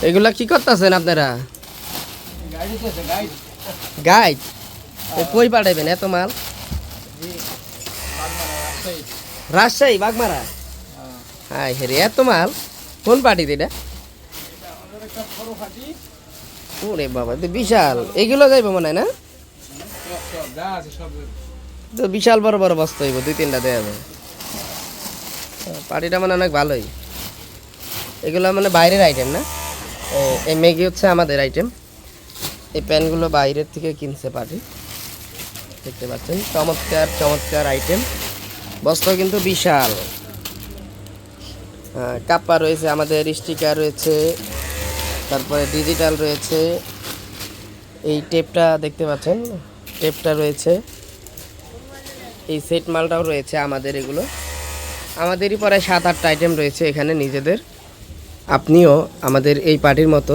এগুলা কি করতেছেন আপনারা? গাইড কই পাঠাইবেন এত মাল? রাজশাহী বাগমারা। হ্যাঁ হেরে এত মাল কোন পার্টি এটা? ওরে বাবা তো বিশাল, এগুলো যাইব মনে হয় না? তো বিশাল বড় বড় বস্তা হইব, 2-3টা দেওয়া যাবে। পার্টিটা মানে অনেক ভালোই। এগুলো মানে বাইরের আইটেম না, এই ম্যাগি হচ্ছে আমাদের আইটেম। এই প্যানগুলো বাইরের থেকে কিনছে পার্টি, দেখতে পাচ্ছেন। চমৎকার চমৎকার আইটেম, বস্তাও কিন্তু বিশাল। কাপ্পা রয়েছে আমাদের, স্টিকার রয়েছে, তারপরে ডিজিটাল রয়েছে। এই টেপটা দেখতে পাচ্ছেন, টেপটা রয়েছে। এই সেট মালটাও রয়েছে আমাদের। এগুলো আমাদেরই প্রায় 7-8টা আইটেম রয়েছে এখানে নিজেদের। আপনিও আমাদের এই পার্টির মতো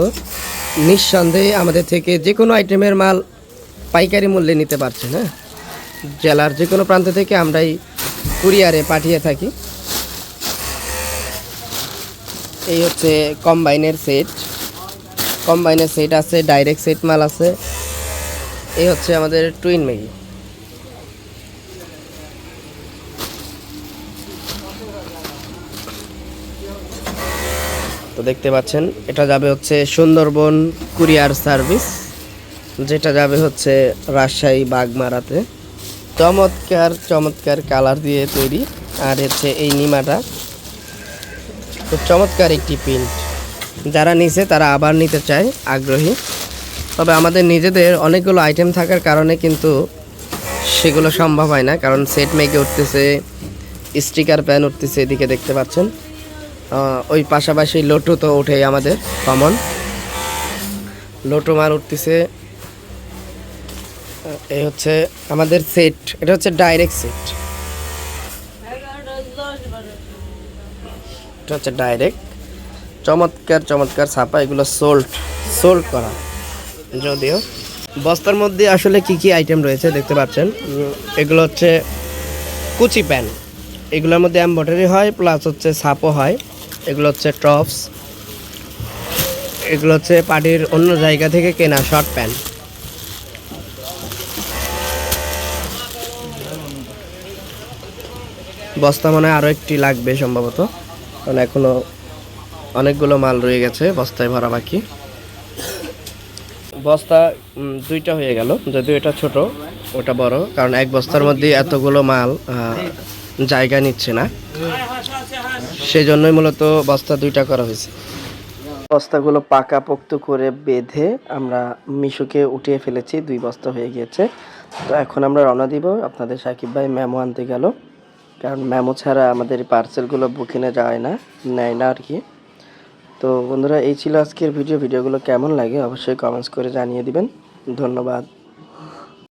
নিঃসন্দেহে আমাদের থেকে যে কোনো আইটেমের মাল পাইকারি মূল্যে নিতে পারছেন। হ্যাঁ, জেলার যে কোনো প্রান্ত থেকে আমরাই কুরিয়ারে পাঠিয়ে থাকি। এই হচ্ছে কম্বাইনের সেট, কম্বাইনের সেট আছে, ডাইরেক্ট সেট মাল আছে। এই হচ্ছে আমাদের টুইন ম্যাগি। তো দেখতে পাচ্ছেন এটা যাবে হচ্ছে সুন্দরবন কুরিয়ার সার্ভিস, যেটা যাবে হচ্ছে রাজশাহী বাগমারাতে। চমৎকার চমৎকার কালার দিয়ে তৈরি। আর হচ্ছে এই নিমাটা খুব চমৎকার একটি প্রিন্ট, যারা নিছে তারা আবার নিতে চায়, আগ্রহী। তবে আমাদের নিজেদের অনেকগুলো আইটেম থাকার কারণে কিন্তু সেগুলো সম্ভব হয় না, কারণ সেট মেকে উঠতেছে, স্টিকার প্যান উঠতেছে, এদিকে দেখতে পাচ্ছেন। ওই পাশাপাশি লোটো তো ওঠেই আমাদের কমন, লোটো মাল উঠতেছে। এই হচ্ছে আমাদের সেট, এটা হচ্ছে ডাইরেক্ট সেট, এটা হচ্ছে ডাইরেক্ট। চমৎকার চমৎকার ছাপা, এগুলো সোল্ড করা। যদিও বস্তার মধ্যে আসলে কি কি আইটেম রয়েছে দেখতে পাচ্ছেন। এগুলো হচ্ছে কুচি প্যান, এগুলোর মধ্যে এমব্রয়ডারি হয় প্লাস হচ্ছে ছাপও হয়। এগুলো হচ্ছে টপস, এগুলো হচ্ছে পার্টির অন্য জায়গা থেকে কেনা শর্ট প্যান্ট। বস্তা মানে আরও একটি লাগবে সম্ভবত, কারণ এখনও অনেকগুলো মাল রয়ে গেছে বস্তায় ভরা বাকি। বস্তা 2টা হয়ে গেল, যদিও এটা ছোট ওটা বড়, কারণ এক বস্তার মধ্যে এতগুলো মাল জায়গা নিচ্ছে না, সেজন্যই মূলত বস্তা 2টা করা হয়েছে। বস্তাগুলো পাকাপোক্ত করে বেঁধে আমরা মিশুকে উঠিয়ে ফেলেছি, 2 বস্তা হয়ে গিয়েছে। তো এখন আমরা রওনা দিব। আপনাদের সাকিব ভাই মেমো আনতে গেল, কারণ মেমো ছাড়া আমাদের পার্সেলগুলো বুকিংয়ে যায় না, নেয় না আর কি। তো বন্ধুরা, এই ছিল আজকের ভিডিওগুলো কেমন লাগে অবশ্যই কমেন্টস করে জানিয়ে দিবেন। ধন্যবাদ।